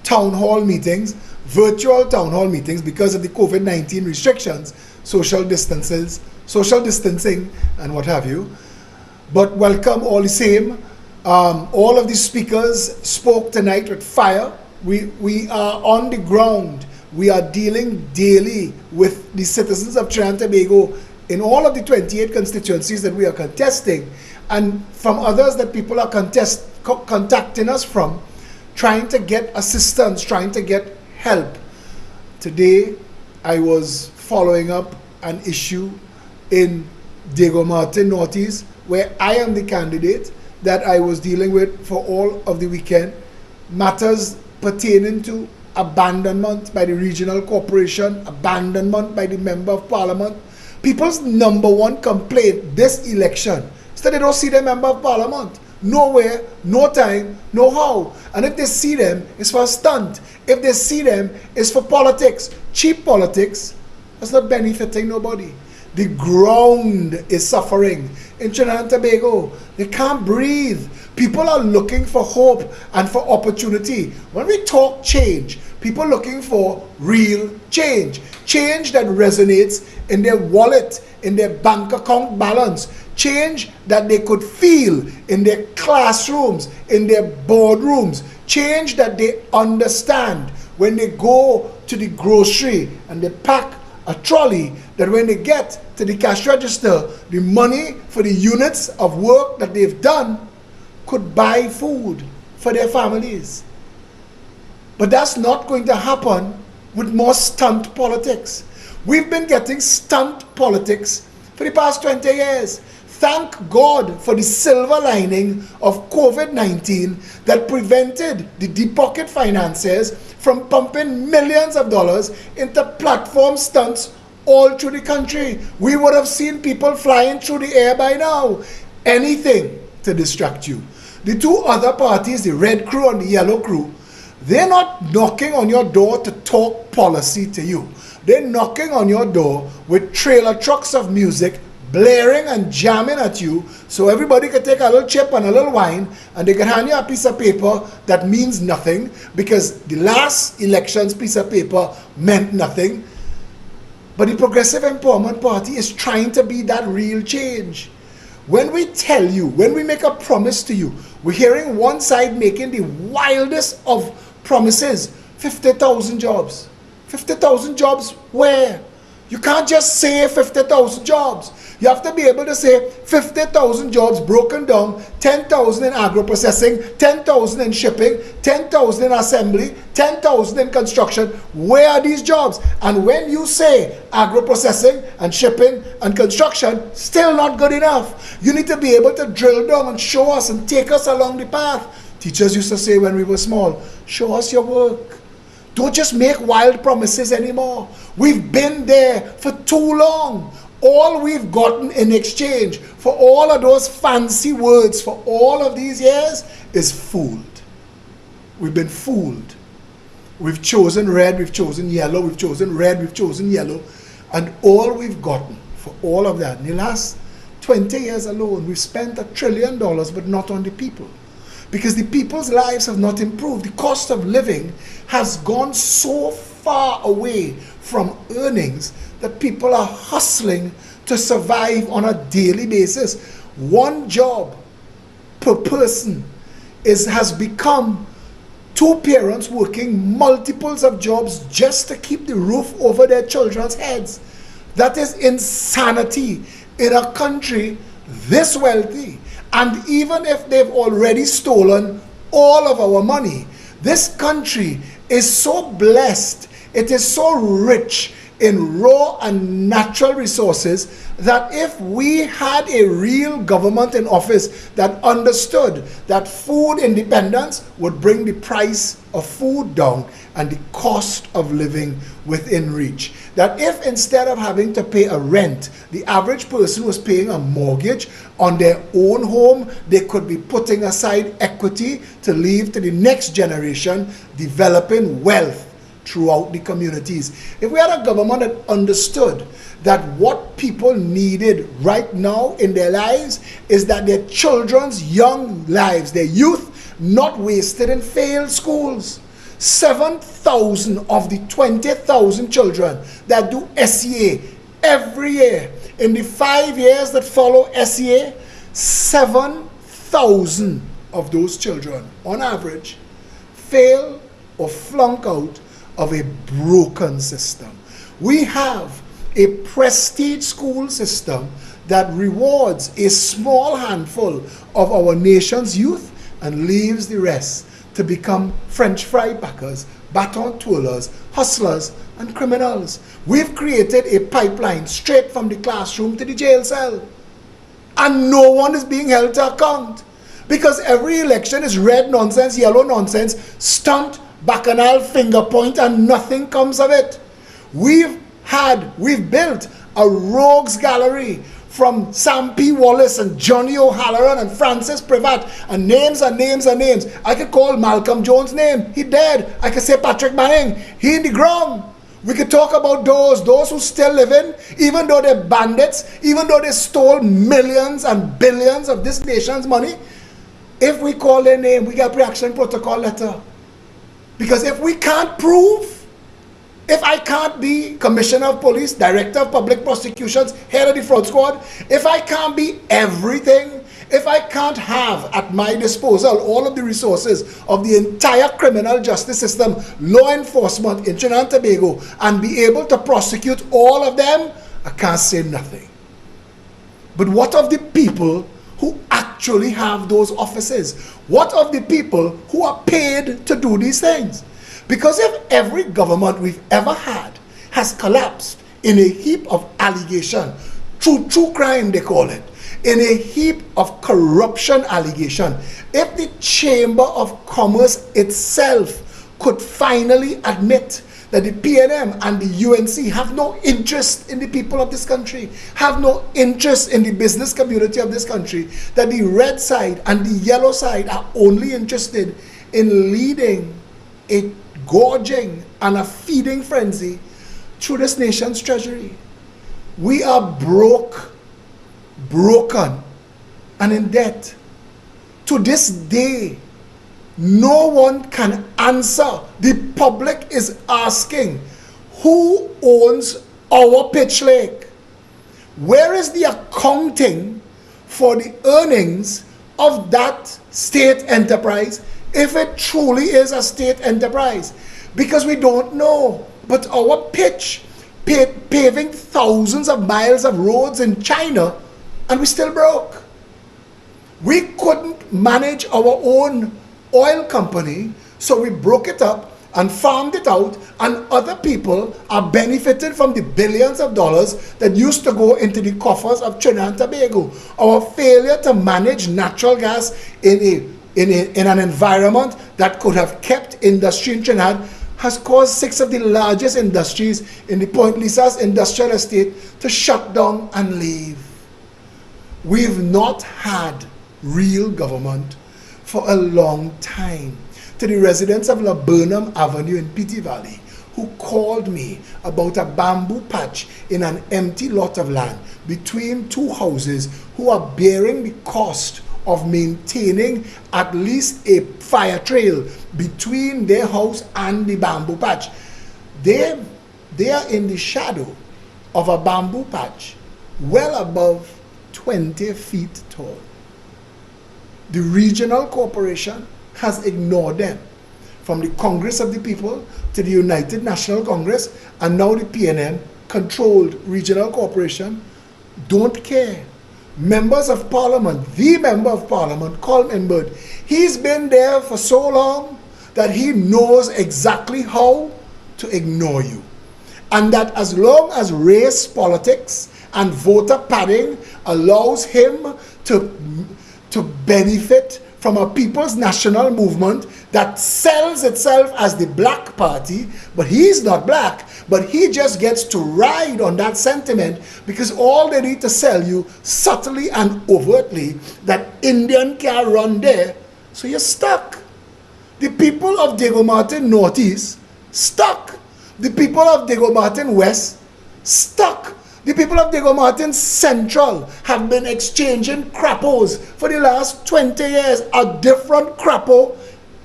town hall meetings, virtual town hall meetings because of the COVID-19 restrictions, social distancing, and what have you. But welcome all the same. All of the speakers spoke tonight with fire. We are on the ground. We are dealing daily with the citizens of Trinidad and Tobago in all of the 28 constituencies that we are contesting, and from others that people are contacting us from, trying to get assistance, trying to get help. Today, I was following up an issue in Diego Martin Northeast, where I am the candidate that I was dealing with for all of the weekend. Matters pertaining to abandonment by the regional corporation, abandonment by the member of parliament. People's number one complaint this election is that they don't see their member of parliament. Nowhere, no time, no how. And if they see them, it's for a stunt. If they see them, it's for politics. Cheap politics that's not benefiting nobody. The ground is suffering in Trinidad and Tobago. They can't breathe. People are looking for hope and for opportunity. When we talk change, people are looking for real change. Change that resonates in their wallet, in their bank account balance. Change that they could feel in their classrooms, in their boardrooms. Change that they understand when they go to the grocery and they pack a trolley, that when they get to the cash register, the money for the units of work that they've done could buy food for their families. But that's not going to happen with more stunt politics. We've been getting stunt politics for the past 20 years. Thank God for the silver lining of COVID-19 that prevented the deep pocket financiers from pumping millions of dollars into platform stunts all through the country. We would have seen people flying through the air by now. Anything to distract you. The two other parties, the red crew and the yellow crew, they're not knocking on your door to talk policy to you. They're knocking on your door with trailer trucks of music blaring and jamming at you, so everybody can take a little chip and a little wine, and they can hand you a piece of paper that means nothing, because the last election's piece of paper meant nothing. But the Progressive Empowerment Party is trying to be that real change. When we tell you, when we make a promise to you, we're hearing one side making the wildest of promises. 50,000 jobs. 50,000 jobs where? You can't just say 50,000 jobs. You have to be able to say 50,000 jobs broken down, 10,000 in agro-processing, 10,000 in shipping, 10,000 in assembly, 10,000 in construction. Where are these jobs? And when you say agro-processing and shipping and construction, still not good enough. You need to be able to drill down and show us and take us along the path. Teachers used to say when we were small, show us your work. Don't just make wild promises anymore. We've been there for too long. All we've gotten in exchange for all of those fancy words for all of these years is fooled. We've been fooled. We've chosen red, we've chosen yellow, we've chosen red, we've chosen yellow. And all we've gotten for all of that in the last 20 years alone, we've spent $1 trillion, but not on the people. Because the people's lives have not improved. The cost of living has gone so far away from earnings that people are hustling to survive on a daily basis. One job per person has become two parents working multiples of jobs just to keep the roof over their children's heads. That is insanity in a country this wealthy. And even if they've already stolen all of our money, this country is so blessed, it is so rich in raw and natural resources that if we had a real government in office that understood that food independence would bring the price of food down and the cost of living within reach. That if instead of having to pay a rent, the average person was paying a mortgage on their own home, they could be putting aside equity to leave to the next generation, developing wealth throughout the communities. If we had a government that understood that what people needed right now in their lives is that their children's young lives, their youth not wasted in failed schools. 7,000 of the 20,000 children that do SEA every year, in the 5 years that follow SEA, 7,000 of those children, on average, fail or flunk out of a broken system. We have a prestige school system that rewards a small handful of our nation's youth and leaves the rest to become French fry packers, baton twirlers, hustlers, and criminals. We've created a pipeline straight from the classroom to the jail cell. And no one is being held to account. Because every election is red nonsense, yellow nonsense, stunt, bacchanal, finger point, and nothing comes of it. We've built a rogues gallery from Sam P. Wallace and Johnny O'Halloran and Francis Privat, and names and names and names. I could call Malcolm Jones' name, he dead. I could say Patrick Manning, he in the ground. We could talk about those who still living, even though they're bandits, even though they stole millions and billions of this nation's money. If we call their name, we get a pre-action protocol letter. Because if we can't prove, if I can't be Commissioner of Police, Director of Public Prosecutions, head of the fraud squad, if I can't be everything, if I can't have at my disposal all of the resources of the entire criminal justice system, law enforcement in Trinidad and Tobago, and be able to prosecute all of them, I can't say nothing. But what of the people who actually have those offices? What of the people who are paid to do these things? Because if every government we've ever had has collapsed in a heap of allegation, true crime they call it, in a heap of corruption allegation, if the Chamber of Commerce itself could finally admit that the PNM and the UNC have no interest in the people of this country, have no interest in the business community of this country, that the red side and the yellow side are only interested in leading a gorging and a feeding frenzy through this nation's treasury. We are broken, and in debt. To this day, no one can answer. The public is asking, who owns our pitch lake? Where is the accounting for the earnings of that state enterprise, if it truly is a state enterprise? Because we don't know. But our pitch, paving thousands of miles of roads in China, and we still broke. We couldn't manage our own oil company, so we broke it up and farmed it out, and other people are benefiting from the billions of dollars that used to go into the coffers of Trinidad and Tobago. Our failure to manage natural gas in an environment that could have kept industry in Trinidad has caused 6 of the largest industries in the Point Lisa's industrial estate to shut down and leave. We've not had real government for a long time. To the residents of Laburnum Avenue in Petite Valley, who called me about a bamboo patch in an empty lot of land between 2 houses, who are bearing the cost of maintaining at least a fire trail between their house and the bamboo patch. They are in the shadow of a bamboo patch well above 20 feet tall. The regional corporation has ignored them, from the Congress of the People to the United National Congress, and now the PNM controlled regional corporation don't care. Members of Parliament, the Member of Parliament, Colin Imbert, he's been there for so long that he knows exactly how to ignore you. And that as long as race politics and voter padding allows him to benefit from a people's national movement that sells itself as the black party, but he's not black, but he just gets to ride on that sentiment, because all they need to sell you subtly and overtly that Indian can't run there, so you're stuck. The people of Diego Martin Northeast, stuck. The people of Diego Martin West, stuck. The people of Diego Martin Central have been exchanging crappos for the last 20 years, a different crappo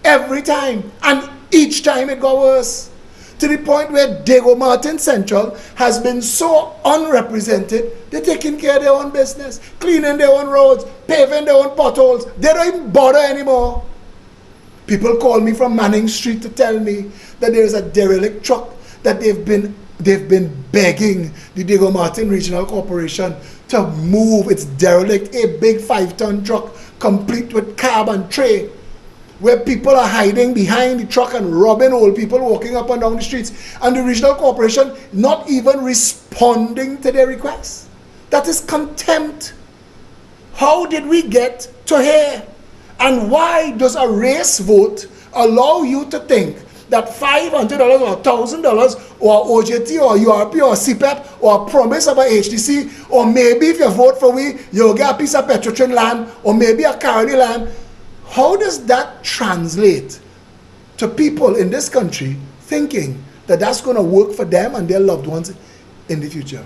every time, and each time it got worse. To the point where Diego Martin Central has been so unrepresented, they're taking care of their own business, cleaning their own roads, paving their own potholes. They don't even bother anymore. People call me from Manning Street to tell me that there is a derelict truck that they've been begging the Diego Martin Regional Corporation to move. Its derelict, a big 5-ton truck complete with cab and tray, where people are hiding behind the truck and robbing old people walking up and down the streets, and the regional corporation not even responding to their requests. That is contempt. How did we get to here? And why does a race vote allow you to think that $500 or $1,000 or OJT or URP or CPEP or a promise of a HDC, or maybe if you vote for we, you'll get a piece of Petrotrin land or maybe a Caroni land? How does that translate to people in this country thinking that that's going to work for them and their loved ones in the future?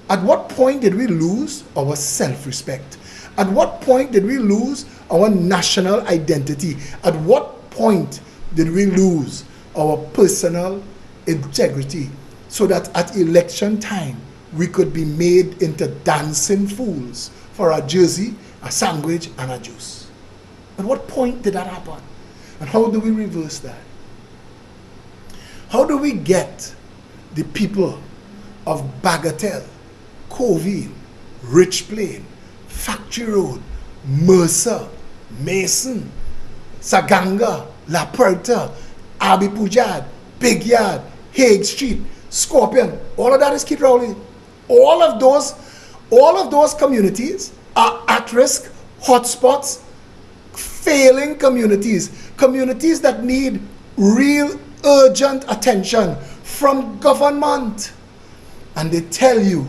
At what point did we lose our self-respect? At what point did we lose our national identity? At what point did we lose our personal integrity so that at election time we could be made into dancing fools for a jersey, a sandwich, and a juice? At what point did that happen? And how do we reverse that? How do we get the people of Bagatelle, Covey, Rich Plain, Factory Road, Mercer, Mason, Saganga, La Puerta, Abbey Pujad, Big Yard, Hague Street, Scorpion, all of that is Keith Rowley. All of those communities are at risk, hotspots, failing communities, communities that need real urgent attention from government. And they tell you,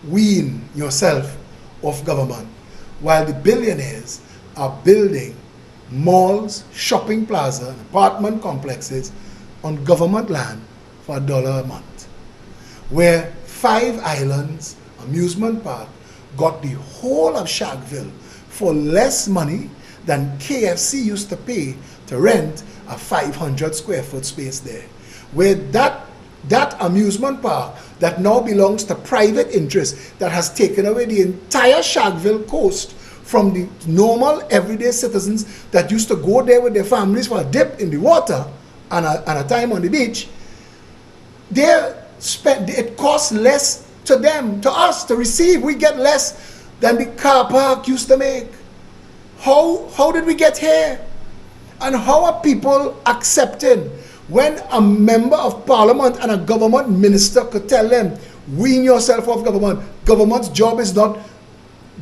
wean yourself of government, while the billionaires are building malls, shopping plaza, and apartment complexes on government land for $1 a month, where 5 Islands amusement park got the whole of Shagville for less money than KFC used to pay to rent a 500 square foot space there, where that amusement park that now belongs to private interests that has taken away the entire Shagville coast from the normal everyday citizens that used to go there with their families for a dip in the water and a time on the beach. It costs less to them, to us, to receive. We get less than the car park used to make. How did we get here? And how are people accepting when a member of parliament and a government minister could tell them, wean yourself off government. Government's job is not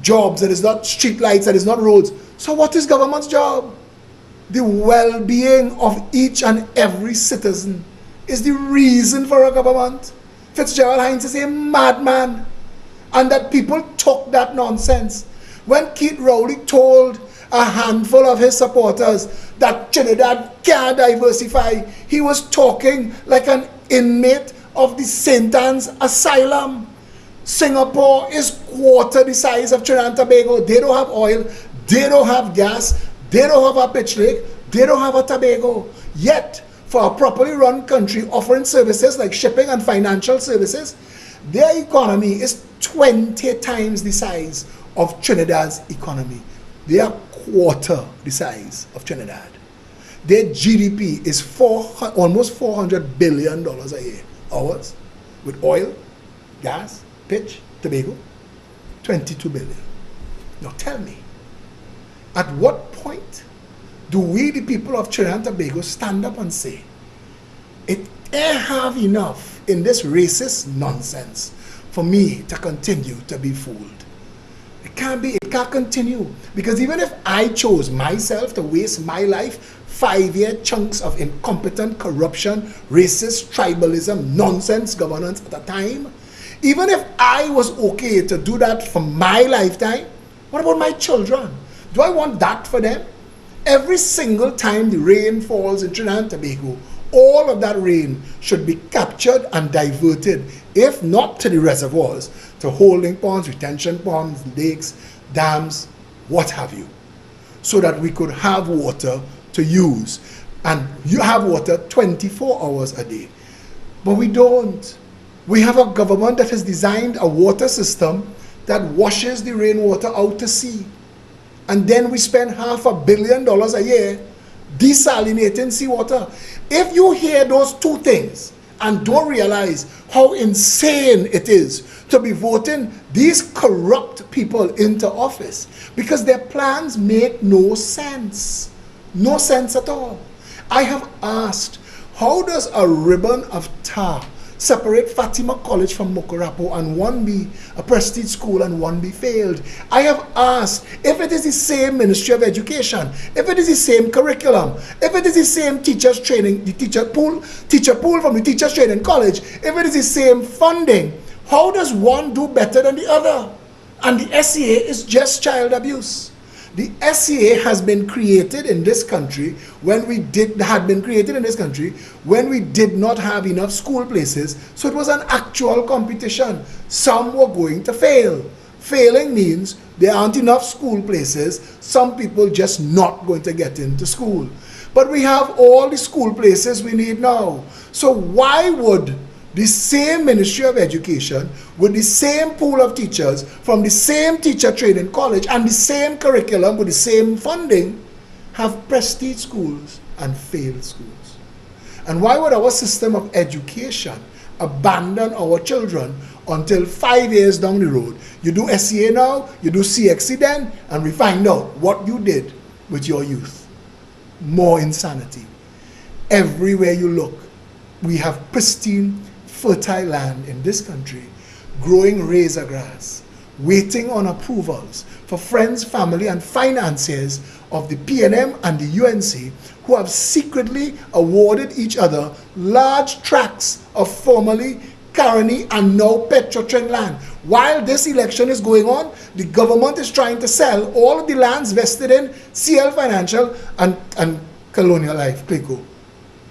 jobs, it is not street lights, it is not roads. So what is government's job? The well-being of each and every citizen is the reason for a government. Fitzgerald Hines is a madman, and that people took that nonsense. When Keith Rowley told a handful of his supporters that Trinidad can't diversify, he was talking like an inmate of the St. Anne's Asylum. Singapore is quarter the size of Trinidad and Tobago. They don't have oil, they don't have gas, they don't have a pitch lake, they don't have a Tobago. Yet, for a properly run country offering services like shipping and financial services, their economy is 20 times the size of Trinidad's economy. They are quarter the size of Trinidad. Their GDP is almost $400 billion a year. Ours, with oil, gas, pitch, Tobago, 22 billion. Now tell me, at what point do we, the people of Trinidad and Tobago, stand up and say, it ain't have enough in this racist nonsense for me to continue to be fooled? It can't continue. Because even if I chose myself to waste my life 5-year chunks of incompetent corruption, racist, tribalism, nonsense governance at a time, even if I was okay to do that for my lifetime, what about my children? Do I want that for them? Every single time the rain falls in Trinidad and Tobago, All of that rain should be captured and diverted, if not to the reservoirs, to holding ponds, retention ponds, lakes, dams, what have you, so that we could have water to use. And you have water 24 hours a day. But we don't. We have a government that has designed a water system that washes the rainwater out to sea. And then we spend $500 million a year desalinating seawater. If you hear those two things and don't realize how insane it is to be voting these corrupt people into office, because their plans make no sense. No sense at all. I have asked, how does a ribbon of tar separate Fatima College from Mokorapo, and one be a prestige school and one be failed? I have asked, if it is the same Ministry of Education, if it is the same curriculum, if it is the same teachers training, the teacher pool from the teachers training college, if it is the same funding, how does one do better than the other? And the SEA is just child abuse. The SEA has been created in this country when we did not have enough school places, so it was an actual competition. Some were going to fail. Failing means there aren't enough school places, some people just not going to get into school. But we have all the school places we need now. So why would the same Ministry of Education, with the same pool of teachers, from the same teacher training college, and the same curriculum with the same funding, have prestige schools and failed schools? And why would our system of education abandon our children until 5 years down the road? You do SEA now, you do CXC then, and we find out what you did with your youth. More insanity. Everywhere you look, we have pristine, fertile land in this country, growing razor grass, waiting on approvals for friends, family, and financiers of the PNM and the UNC, who have secretly awarded each other large tracts of formerly Caroni and now Petrotrin land. While this election is going on, the government is trying to sell all of the lands vested in CL Financial and Colonial Life, CLICO.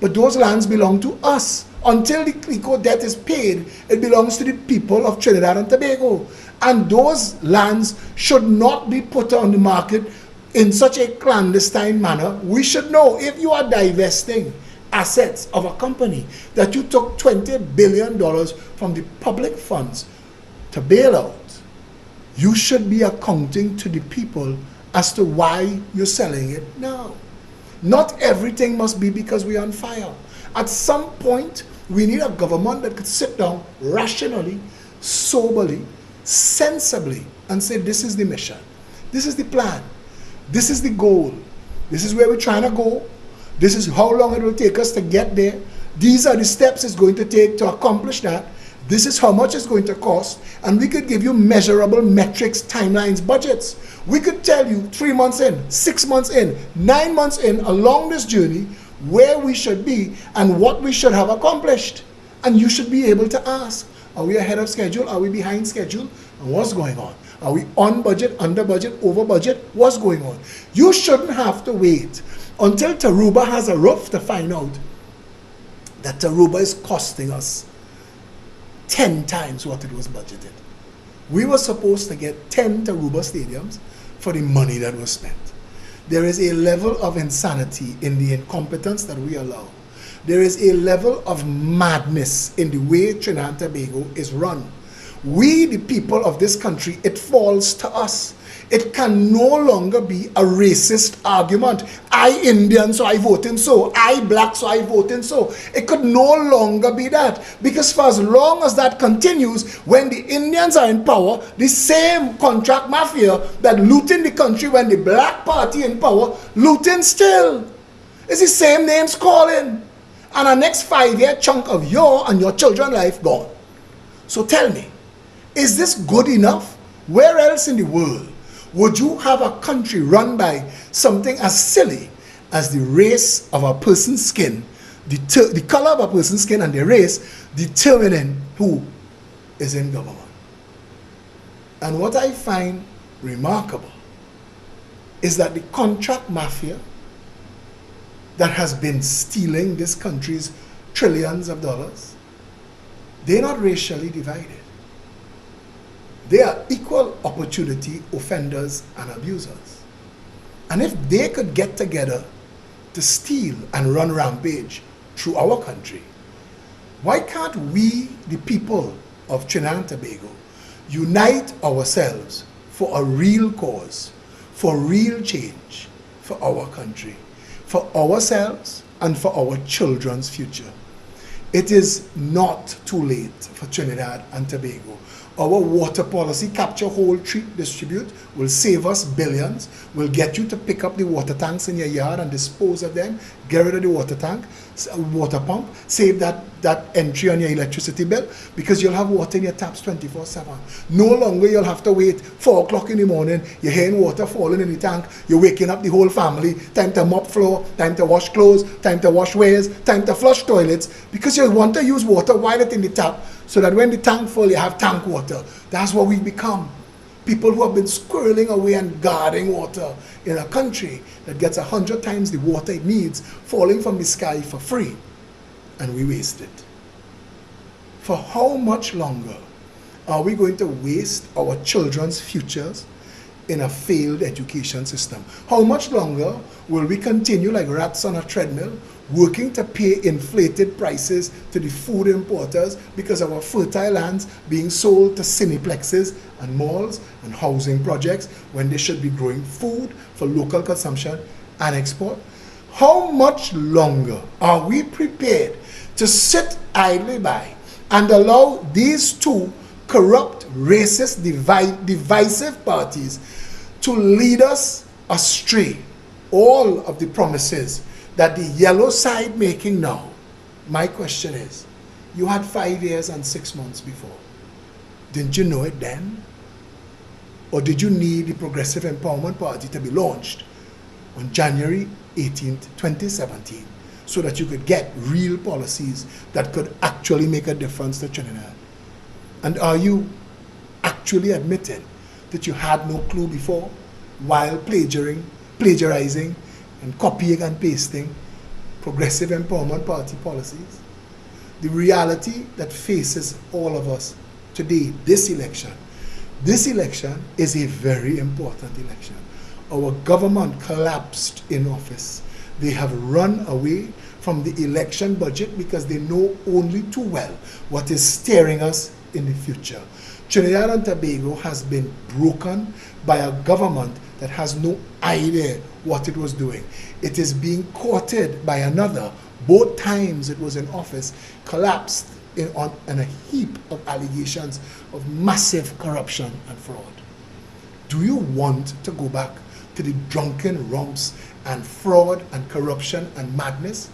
But those lands belong to us. Until the CLICO debt is paid, it belongs to the people of Trinidad and Tobago. And those lands should not be put on the market in such a clandestine manner. We should know, if you are divesting assets of a company that you took $20 billion from the public funds to bail out, you should be accounting to the people as to why you're selling it now. Not everything must be because we're on fire. At some point, we need a government that could sit down rationally, soberly, sensibly, and say, this is the mission, this is the plan, this is the goal, this is where we're trying to go, this is how long it will take us to get there, these are the steps it's going to take to accomplish that, this is how much it's going to cost, and we could give you measurable metrics, timelines, budgets. We could tell you 3 months in, 6 months in, 9 months in, along this journey, where we should be and what we should have accomplished. And you should be able to ask, are we ahead of schedule? Are we behind schedule? And what's going on? Are we on budget, under budget, over budget? What's going on? You shouldn't have to wait until Taruba has a roof to find out that Taruba is costing us 10 times what it was budgeted. We were supposed to get 10 Taruba stadiums for the money that was spent. There is a level of insanity in the incompetence that we allow. There is a level of madness in the way Trinidad and Tobago is run. We, the people of this country, it falls to us. It can no longer be a racist argument. I Indian, so I vote in so. I black, so I vote in so. It could no longer be that. Because for as long as that continues, when the Indians are in power, the same contract mafia that looting the country when the black party in power, looting still. It's the same names calling. And a next 5-year chunk of your and your children's life gone. So tell me, is this good enough? Where else in the world would you have a country run by something as silly as the race of a person's skin, the color of a person's skin and their race determining who is in government? And what I find remarkable is that the contract mafia that has been stealing this country's trillions of dollars, they're not racially divided. They are equal opportunity offenders and abusers. And if they could get together to steal and run rampage through our country, why can't we, the people of Trinidad and Tobago, unite ourselves for a real cause, for real change, for our country, for ourselves and for our children's future? It is not too late for Trinidad and Tobago. Our water policy, capture, hold, treat, distribute, will save us billions, will get you to pick up the water tanks in your yard and dispose of them, get rid of the water tank, water pump, save that entry on your electricity bill, because you'll have water in your taps 24/7. No longer you'll have to wait 4 o'clock in the morning, you're hearing water falling in the tank, you're waking up the whole family, time to mop floor, time to wash clothes, time to wash wares, time to flush toilets, because you want to use water while it's in the tap, so that when the tank full, you have tank water. That's what we've become. People who have been squirreling away and guarding water in a country that gets 100 times the water it needs falling from the sky for free, and we waste it. For how much longer are we going to waste our children's futures in a failed education system? How much longer will we continue like rats on a treadmill, working to pay inflated prices to the food importers because of our fertile lands being sold to cineplexes and malls and housing projects when they should be growing food for local consumption and export? How much longer are we prepared to sit idly by and allow these two corrupt, racist, divisive parties to lead us astray? All of the promises that the yellow side making now, my question is, you had 5 years and 6 months before. Didn't you know it then? Or did you need the Progressive Empowerment Party to be launched on January 18th, 2017, so that you could get real policies that could actually make a difference to Trinidad? And are you actually admitting that you had no clue before while plagiarizing and copying and pasting Progressive Empowerment Party policies? The reality that faces all of us today, this election is a very important election. Our government collapsed in office. They have run away from the election budget because they know only too well what is staring us in the future. Trinidad and Tobago has been broken by a government that has no idea what it was doing. It is being courted by another. Both times it was in office, collapsed in a heap of allegations of massive corruption and fraud. Do you want to go back to the drunken romps and fraud and corruption and madness?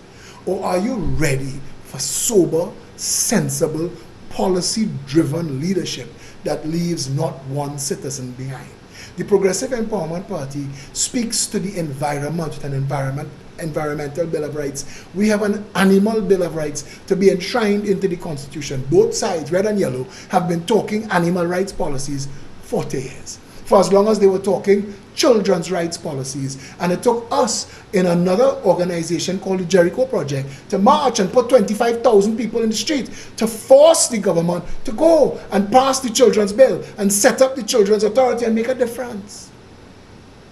Or are you ready for sober, sensible, policy-driven leadership that leaves not one citizen behind? The Progressive Empowerment Party speaks to the environment with an environmental Bill of Rights. We have an animal Bill of Rights to be enshrined into the Constitution. Both sides, red and yellow, have been talking animal rights policies 40 years. For as long as they were talking children's rights policies. And it took us in another organization called the Jericho Project to march and put 25,000 people in the street to force the government to go and pass the children's bill and set up the children's authority and make a difference.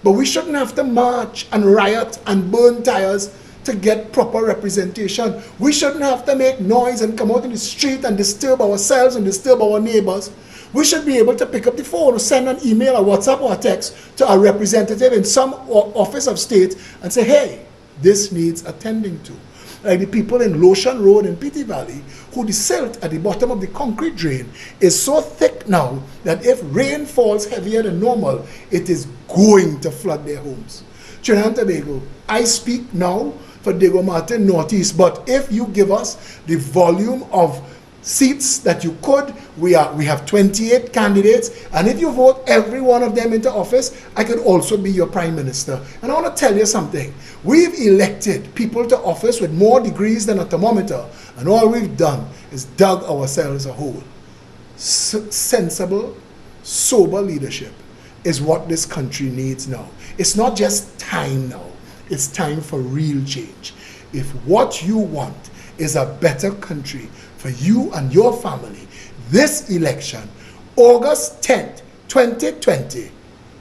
But we shouldn't have to march and riot and burn tires to get proper representation. We shouldn't have to make noise and come out in the street and disturb ourselves and disturb our neighbors. We should be able to pick up the phone or send an email or WhatsApp or a text to a representative in some office of state and say, hey, this needs attending to. Like the people in Lotion Road in Petty Valley, who the silt at the bottom of the concrete drain is so thick now that if rain falls heavier than normal, it is going to flood their homes. Trinidad and Tobago, I speak now for Diego Martin Northeast, but if you give us the volume of seats that you could, we have 28 candidates, and if you vote every one of them into office, I could also be your prime minister. And I want to tell you something. We've elected people to office with more degrees than a thermometer, and all we've done is dug ourselves a hole. Sensible, sober leadership is what this country needs now. It's not just time now. It's time for real change. if what you want is a better country for you and your family, this election, August 10th, 2020,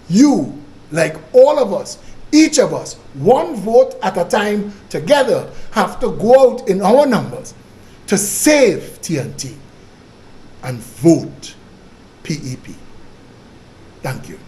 you, like all of us, each of us, one vote at a time together, have to go out in our numbers to save TNT and vote PEP. Thank you.